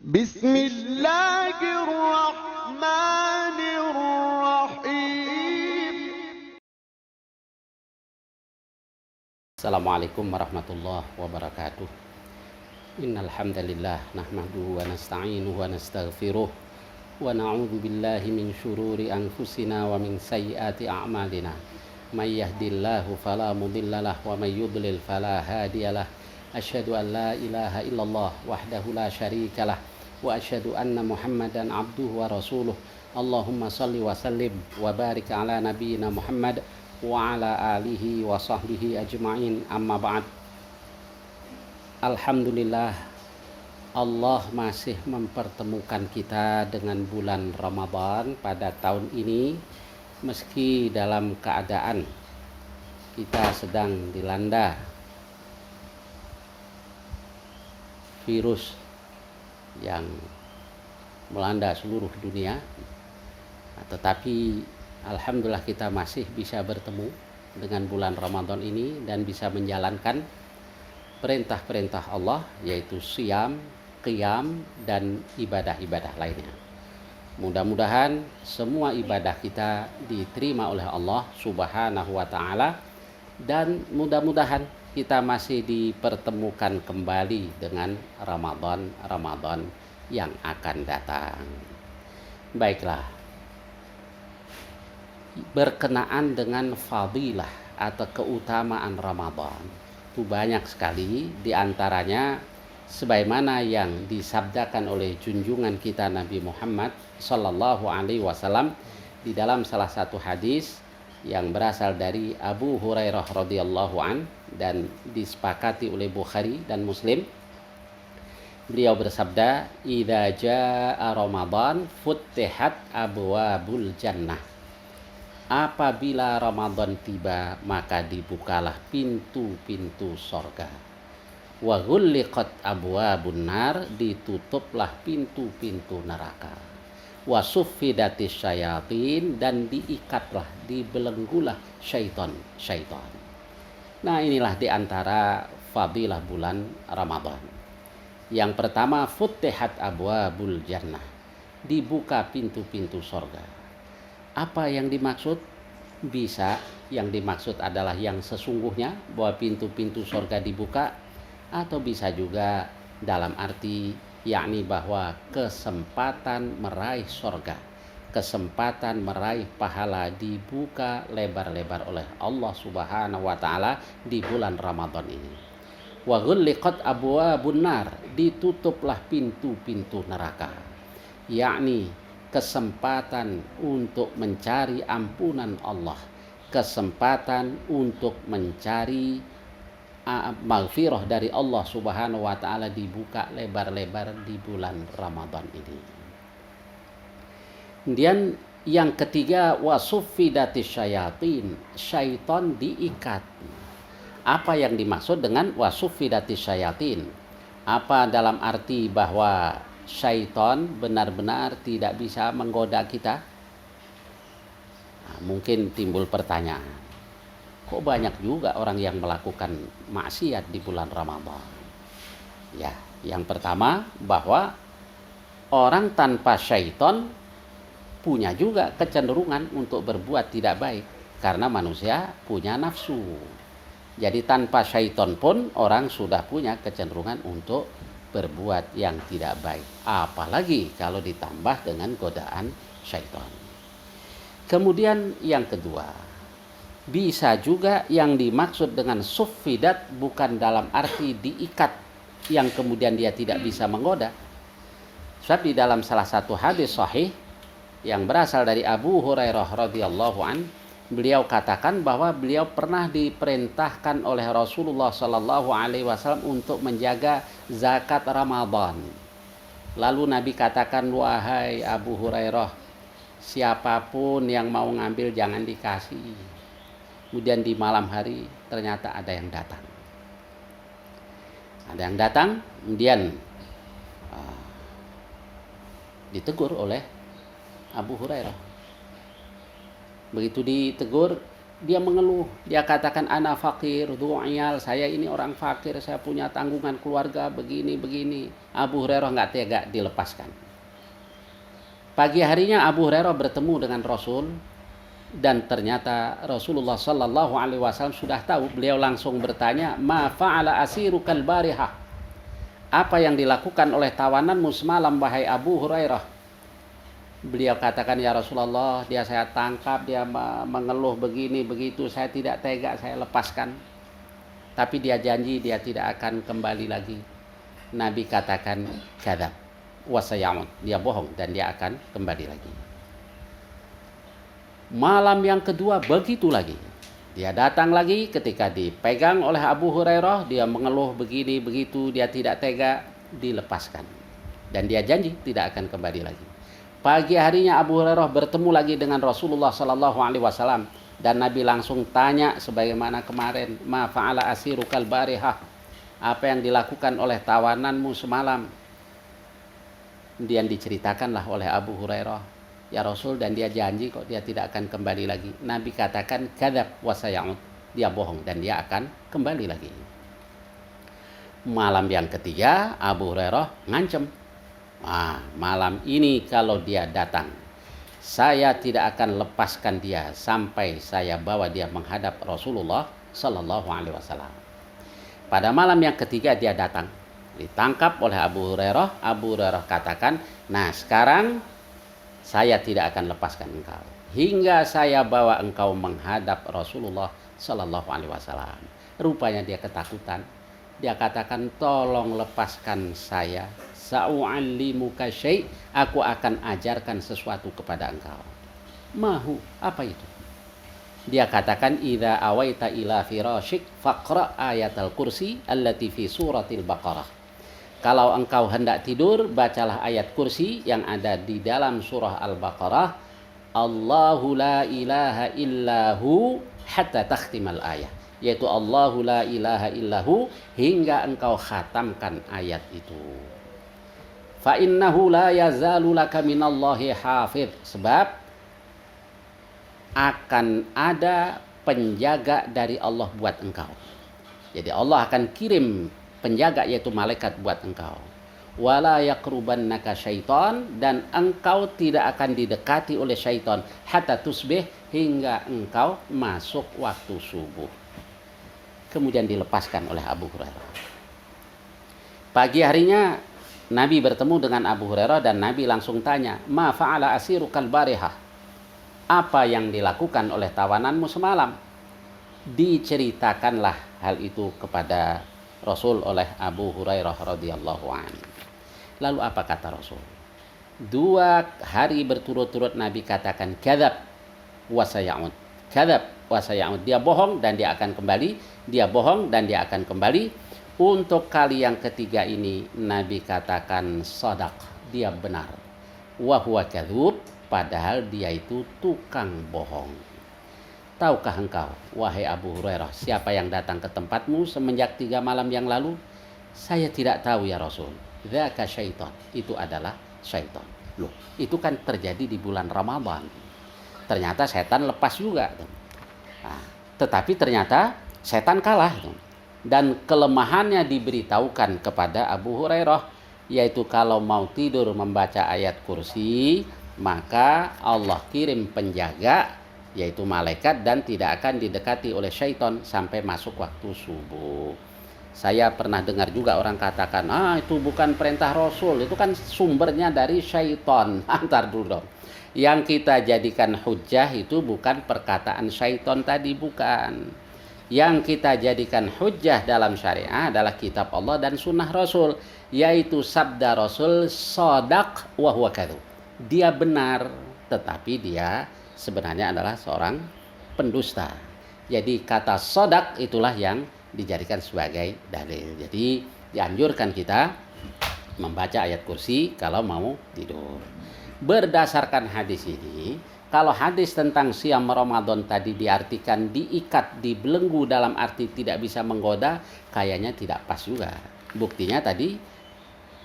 Bismillahirrahmanirrahim. Assalamualaikum warahmatullahi wabarakatuh. Innal hamdalillah nahmaduhu wa nasta'inuhu wa nastaghfiruh wa na'udzu billahi min syururi anfusina wa min sayyiati a'malina. May yahdihillahu fala mudhillalah wa may yudlil fala hadiyalah. Asyhadu an la ilaha illallah wahdahu la syarikalah wa asyhadu anna Muhammadan abduhu wa rasuluh. Allahumma shalli wa sallim wa barik ala nabiyyina Muhammad wa ala alihi wa sahbihi ajma'in, amma ba'd. Alhamdulillah, Allah masih mempertemukan kita dengan bulan Ramadan pada tahun ini, meski dalam keadaan kita sedang dilanda virus yang melanda seluruh dunia, tetapi alhamdulillah kita masih bisa bertemu dengan bulan Ramadan ini dan bisa menjalankan perintah-perintah Allah, yaitu siyam, qiyam, dan ibadah-ibadah lainnya. Mudah-mudahan semua ibadah kita diterima oleh Allah Subhanahu wa ta'ala, dan mudah-mudahan kita masih dipertemukan kembali dengan Ramadan yang akan datang. Baiklah, berkenaan dengan fadilah atau keutamaan Ramadan itu banyak sekali, diantaranya sebagaimana yang disabdakan oleh junjungan kita Nabi Muhammad Sallallahu Alaihi Wasallam di dalam salah satu hadis yang berasal dari Abu Hurairah radhiyallahu an dan disepakati oleh Bukhari dan Muslim. Beliau bersabda, "Idza jaa Ramadan futtihat abwabul jannah." Apabila Ramadan tiba, maka dibukalah pintu-pintu sorga. Wa ghulliqat abwabun nar, ditutuplah pintu-pintu neraka. Wa suffidatis syayatin, dan diikatlah, dibelenggulah syaitan. Nah, inilah diantara fadilah bulan Ramadan. Yang pertama, futtihat abwabul jannah, dibuka pintu-pintu sorga. Apa yang dimaksud? Bisa yang dimaksud adalah yang sesungguhnya, bahwa pintu-pintu sorga dibuka, atau bisa juga dalam arti yakni bahwa kesempatan meraih sorga, kesempatan meraih pahala dibuka lebar-lebar oleh Allah Subhanahu wa ta'ala di bulan Ramadan ini. Wa ghulliqat abwabun nar, ditutuplah pintu-pintu neraka, yakni kesempatan untuk mencari ampunan Allah, kesempatan untuk mencari maghfirah dari Allah Subhanahu wa ta'ala dibuka lebar-lebar di bulan Ramadan ini. Kemudian yang ketiga, wasuffidatis syayatin, syaitan diikat. Apa yang dimaksud dengan wasuffidatis syayatin? Apa dalam arti bahwa syaitan benar-benar tidak bisa menggoda kita? Nah, mungkin timbul pertanyaan, kok banyak juga orang yang melakukan maksiat di bulan Ramadan? Ya, yang pertama bahwa orang tanpa syaitan punya juga kecenderungan untuk berbuat tidak baik, karena manusia punya nafsu. Jadi tanpa syaitan pun orang sudah punya kecenderungan untuk berbuat yang tidak baik, apalagi kalau ditambah dengan godaan syaitan. Kemudian yang kedua, bisa juga yang dimaksud dengan suffidat bukan dalam arti diikat yang kemudian dia tidak bisa menggoda. Sebab di dalam salah satu hadis sahih yang berasal dari Abu Hurairah radhiyallahu an, beliau katakan bahwa beliau pernah diperintahkan oleh Rasulullah Sallallahu Alaihi Wasallam untuk menjaga zakat Ramadan. Lalu Nabi katakan, "Wahai Abu Hurairah, siapapun yang mau ngambil jangan dikasih." Kemudian di malam hari ternyata ada yang datang. Kemudian ditegur oleh Abu Hurairah. Begitu ditegur, Dia mengeluh, dia katakan ana fakir, du'iyal, saya ini orang fakir, saya punya tanggungan keluarga begini. Abu Hurairah nggak tega dilepaskan. Pagi harinya Abu Hurairah bertemu dengan Rasul, dan ternyata Rasulullah Sallallahu Alaihi Wasallam sudah tahu. Beliau langsung bertanya, ma fa'ala asirukal barihah, apa yang dilakukan oleh tawananmu semalam wahai Abu Hurairah? Beliau katakan, ya Rasulullah, dia saya tangkap, dia mengeluh begini begitu, saya tidak tega, saya lepaskan. Tapi dia janji dia tidak akan kembali lagi. Nabi katakan, kadzab wa sayamut, dia bohong dan dia akan kembali lagi. Malam yang kedua begitu lagi. Dia datang lagi, ketika dipegang oleh Abu Hurairah, dia mengeluh begini begitu, dia tidak tega, dilepaskan. Dan dia janji tidak akan kembali lagi. Pagi harinya Abu Hurairah bertemu lagi dengan Rasulullah Sallallahu Alaihi Wasallam, dan Nabi langsung tanya sebagaimana kemarin, ma fa'ala asirukal barihah, apa yang dilakukan oleh tawananmu semalam? Kemudian diceritakanlah oleh Abu Hurairah, ya Rasul, dan dia janji kok dia tidak akan kembali lagi. Nabi katakan kadzab wa sayamut, dia bohong dan dia akan kembali lagi. Malam yang ketiga Abu Hurairah ngancem, malam ini kalau dia datang, saya tidak akan lepaskan dia sampai saya bawa dia menghadap Rasulullah Sallallahu Alaihi Wasallam. Pada malam yang ketiga dia datang, ditangkap oleh Abu Hurairah. Abu Hurairah katakan, nah sekarang saya tidak akan lepaskan engkau hingga saya bawa engkau menghadap Rasulullah Sallallahu Alaihi Wasallam. Rupanya dia ketakutan. Dia katakan, tolong lepaskan saya. Sa'u'allimuka syai', aku akan ajarkan sesuatu kepada engkau. Mahu, apa itu? Dia katakan, idza awaita ila firasyik faqra ayatal kursi allati fi suratil Baqarah. Kalau engkau hendak tidur, bacalah ayat kursi yang ada di dalam surah Al-Baqarah. Allahu la ilaha illahu hatta takhtimal ayat. Yaitu Allahu la ilaha illahu hingga engkau khatamkan ayat itu. Fa innahu la yazalu laka minallahi hafidh, sebab akan ada penjaga dari Allah buat engkau. Jadi Allah akan kirim penjaga, yaitu malaikat buat engkau. Wala yaqrubannaka syaitan, dan engkau tidak akan didekati oleh syaitan hatta tusbih, hingga engkau masuk waktu subuh. Kemudian dilepaskan oleh Abu Hurairah. Pagi harinya Nabi bertemu dengan Abu Hurairah, dan Nabi langsung tanya, ma fa'ala asirukal barihah, apa yang dilakukan oleh tawananmu semalam? Diceritakanlah hal itu kepada Rasul oleh Abu Hurairah radhiyallahu anhu. Lalu apa kata Rasul? 2 hari berturut-turut Nabi katakan kadzab wa sayamut, kadzab wa sayamut, dia bohong dan dia akan kembali, dia bohong dan dia akan kembali. Untuk kali yang ketiga ini Nabi katakan shadaq, dia benar. Wa huwa kadzub, padahal dia itu tukang bohong. Tahukah engkau, wahai Abu Hurairah, siapa yang datang ke tempatmu semenjak 3 malam yang lalu? Saya tidak tahu ya Rasul. Dzaka syaitan, itu adalah syaitan. Loh, itu kan terjadi di bulan Ramadan. Ternyata setan lepas juga. Tetapi ternyata setan kalah. Dan kelemahannya diberitahukan kepada Abu Hurairah, yaitu kalau mau tidur membaca ayat kursi, maka Allah kirim penjaga, yaitu malaikat, dan tidak akan didekati oleh syaitan sampai masuk waktu subuh. Saya pernah dengar juga orang katakan, itu bukan perintah Rasul, itu kan sumbernya dari syaitan. Antar dulu dong. Yang kita jadikan hujjah itu bukan perkataan syaitan tadi, bukan. Yang kita jadikan hujjah dalam syariah adalah kitab Allah dan sunnah Rasul, yaitu sabda Rasul, shadaq wa huwa kadzub, dia benar tetapi dia sebenarnya adalah seorang pendusta. Jadi kata shadaq itulah yang dijadikan sebagai dalil. Jadi dianjurkan kita membaca ayat kursi kalau mau tidur. Berdasarkan hadis ini, kalau hadis tentang siam Ramadan tadi diartikan diikat, dibelenggu dalam arti tidak bisa menggoda, kayaknya tidak pas juga. Buktinya tadi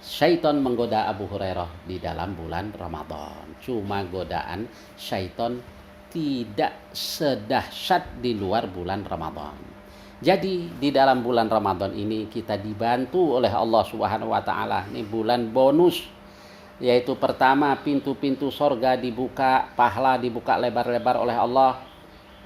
syaitan menggoda Abu Hurairah di dalam bulan Ramadan. Cuma godaan syaitan tidak sedahsyat di luar bulan Ramadan. Jadi di dalam bulan Ramadan ini kita dibantu oleh Allah Subhanahu wa taala. Ini bulan bonus, yaitu pertama pintu-pintu sorga dibuka, pahala dibuka lebar-lebar oleh Allah,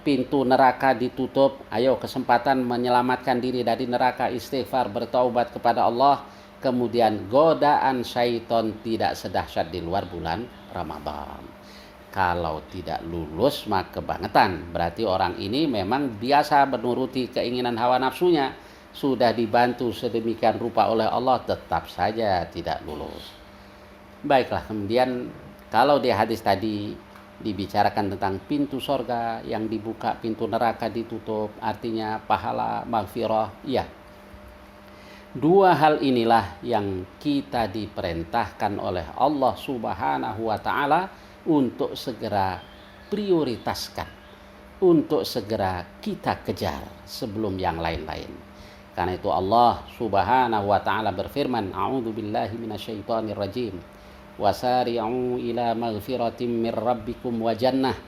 pintu neraka ditutup. Ayo kesempatan menyelamatkan diri dari neraka, istighfar, bertaubat kepada Allah. Kemudian godaan syaitan tidak sedahsyat di luar bulan Ramadan. Kalau tidak lulus maka kebangetan. Berarti orang ini memang biasa menuruti keinginan hawa nafsunya. Sudah dibantu sedemikian rupa oleh Allah, tetap saja tidak lulus. Baiklah, kemudian kalau di hadis tadi dibicarakan tentang pintu sorga yang dibuka, pintu neraka ditutup, artinya pahala, maghfirah. Ya, dua hal inilah yang kita diperintahkan oleh Allah Subhanahu wa taala untuk segera prioritaskan, untuk segera kita kejar sebelum yang lain-lain. Karena itu Allah Subhanahu wa taala berfirman, a'udzubillahi minasyaitonir rajim. Wasari'u ila maghfiratin mir rabbikum wa jannah.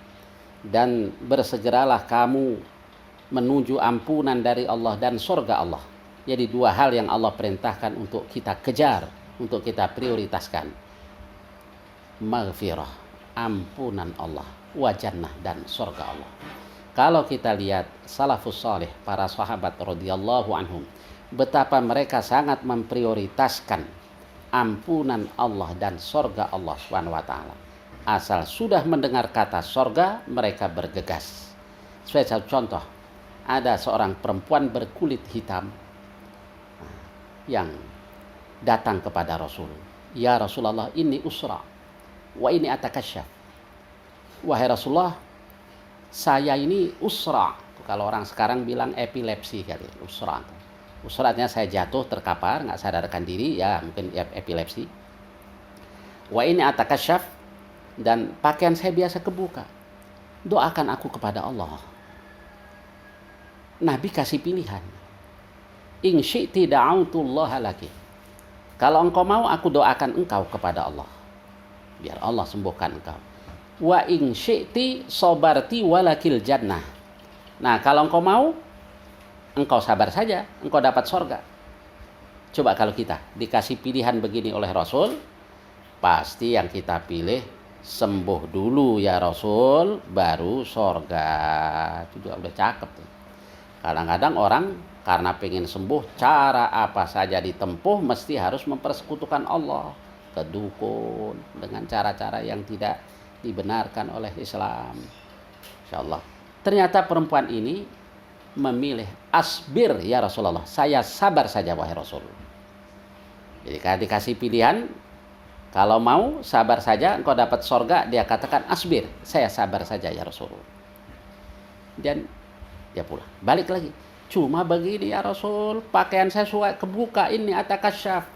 Dan bersegeralah kamu menuju ampunan dari Allah dan surga Allah. Jadi dua hal yang Allah perintahkan untuk kita kejar, untuk kita prioritaskan. Maghfirah, ampunan Allah, wa jannah, dan surga Allah. Kalau kita lihat salafus salih, para sahabat radhiyallahu anhum, betapa mereka sangat memprioritaskan ampunan Allah dan surga Allah Subhanahu wa taala. Asal sudah mendengar kata surga, mereka bergegas. Sebagai satu contoh, ada seorang perempuan berkulit hitam yang datang kepada Rasul. Ya Rasulullah, ini usra wa ini atakasyaf. Wahai Rasulullah, saya ini usra. Kalau orang sekarang bilang epilepsi kali, usra. Usratnya saya jatuh terkapar, nggak sadarkan diri, ya mungkin epilepsi. Wa ini atakasyaf, dan pakaian saya biasa kebuka. Doakan aku kepada Allah. Nabi kasih pilihan. In syi'ti da'autullaha laki. Kalau engkau mau, aku doakan engkau kepada Allah, biar Allah sembuhkan engkau. Wa in syi'ti sabarti walakil jannah. Nah, kalau engkau mau, engkau sabar saja, engkau dapat surga. Coba kalau kita dikasih pilihan begini oleh Rasul, pasti yang kita pilih sembuh dulu ya Rasul, baru surga. Itu juga udah cakep tuh. Kadang-kadang orang karena pengen sembuh, cara apa saja ditempuh mesti harus mempersekutukan Allah, ke dukun, dengan cara-cara yang tidak dibenarkan oleh Islam. Insyaallah. Ternyata perempuan ini memilih asbir ya Rasulullah, saya sabar saja wahai Rasul. Jadi kalau dikasih pilihan, kalau mau sabar saja engkau dapat surga, dia katakan asbir, saya sabar saja ya Rasul. Dan dia pulang, balik lagi. Cuma begini ya Rasul, pakaian saya suka kebuka, ini atakasyaf.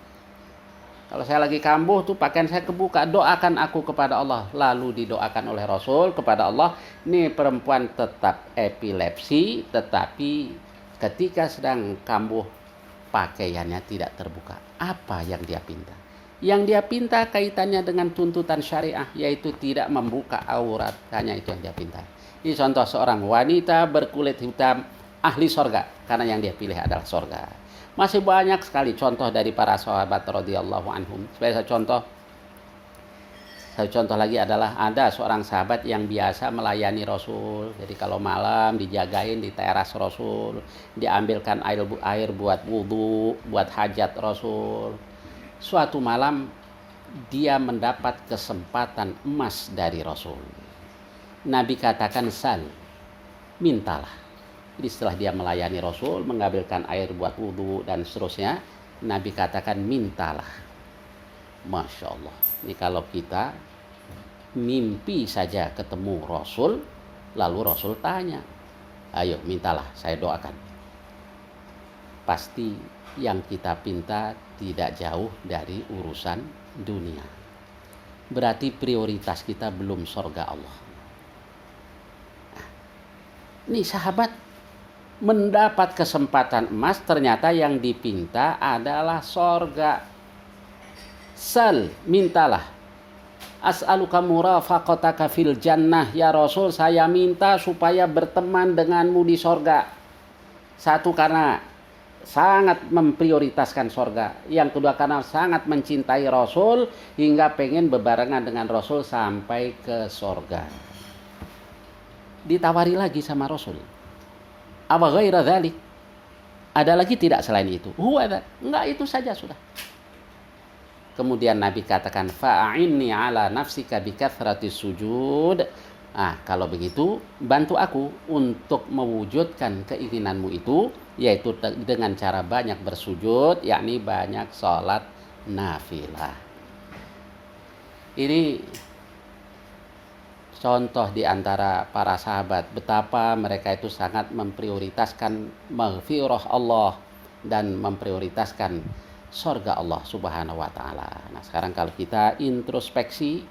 Kalau saya lagi kambuh tuh pakaian saya kebuka, doakan aku kepada Allah. Lalu didoakan oleh Rasul kepada Allah. Ini perempuan tetap epilepsi, tetapi ketika sedang kambuh pakaiannya tidak terbuka. Apa yang dia pinta? Yang dia pinta kaitannya dengan tuntutan syariah, yaitu tidak membuka aurat. Hanya itu yang dia pinta. Ini contoh seorang wanita berkulit hitam, ahli sorga, karena yang dia pilih adalah sorga. Masih banyak sekali contoh dari para sahabat radhiyallahu anhum. Sebagai satu contoh lagi adalah ada seorang sahabat yang biasa melayani Rasul. Jadi kalau malam dijagain di teras Rasul, diambilkan air buat wudu, buat hajat Rasul. Suatu malam dia mendapat kesempatan emas dari Rasul. Nabi katakan, sal, mintalah. Jadi setelah dia melayani Rasul, mengambilkan air buat wudhu dan seterusnya, Nabi katakan mintalah. Masya Allah. Ini kalau kita mimpi saja ketemu Rasul, lalu Rasul tanya, ayo mintalah, saya doakan. Pasti yang kita pinta tidak jauh dari urusan dunia. Berarti prioritas kita belum surga Allah. Nah, ini sahabat mendapat kesempatan emas, ternyata yang dipinta adalah sorga. Sal, mintalah. As'aluka murafaqataka fil jannah. Ya Rasul, saya minta supaya berteman denganmu di sorga. Satu, karena sangat memprioritaskan sorga. Yang kedua, karena sangat mencintai Rasul hingga pengen bebarengan dengan Rasul sampai ke sorga. Ditawari lagi sama Rasul, awa ghaira dzalik, ada lagi tidak selain itu? Huwa, enggak, itu saja sudah. Kemudian Nabi katakan, fa'inni ala nafsika bikathratis sujud. Kalau begitu bantu aku untuk mewujudkan keinginanmu itu, yaitu dengan cara banyak bersujud, yakni banyak sholat nafilah. Ini contoh di antara para sahabat betapa mereka itu sangat memprioritaskan maghfirah Allah dan memprioritaskan surga Allah Subhanahu wa taala. Nah, sekarang kalau kita introspeksi,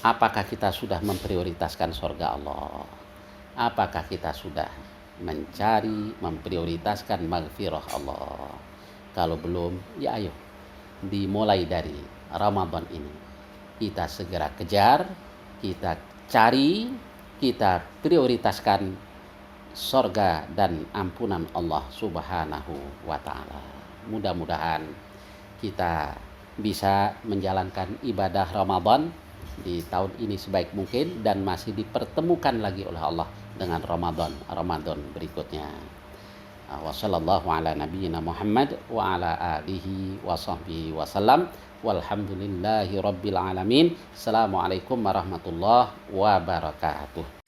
apakah kita sudah memprioritaskan surga Allah? Apakah kita sudah memprioritaskan maghfirah Allah? Kalau belum, ya ayo dimulai dari Ramadan ini. Kita segera kejar, kita cari, kita prioritaskan surga dan ampunan Allah Subhanahu wa taala. Mudah-mudahan kita bisa menjalankan ibadah Ramadan di tahun ini sebaik mungkin dan masih dipertemukan lagi oleh Allah dengan Ramadan berikutnya. Wa sallallahu ala nabiyyina Muhammad wa ala alihi wa sahbihi wasallam. Walhamdulillahi rabbil alamin. Assalamualaikum warahmatullahi wabarakatuh.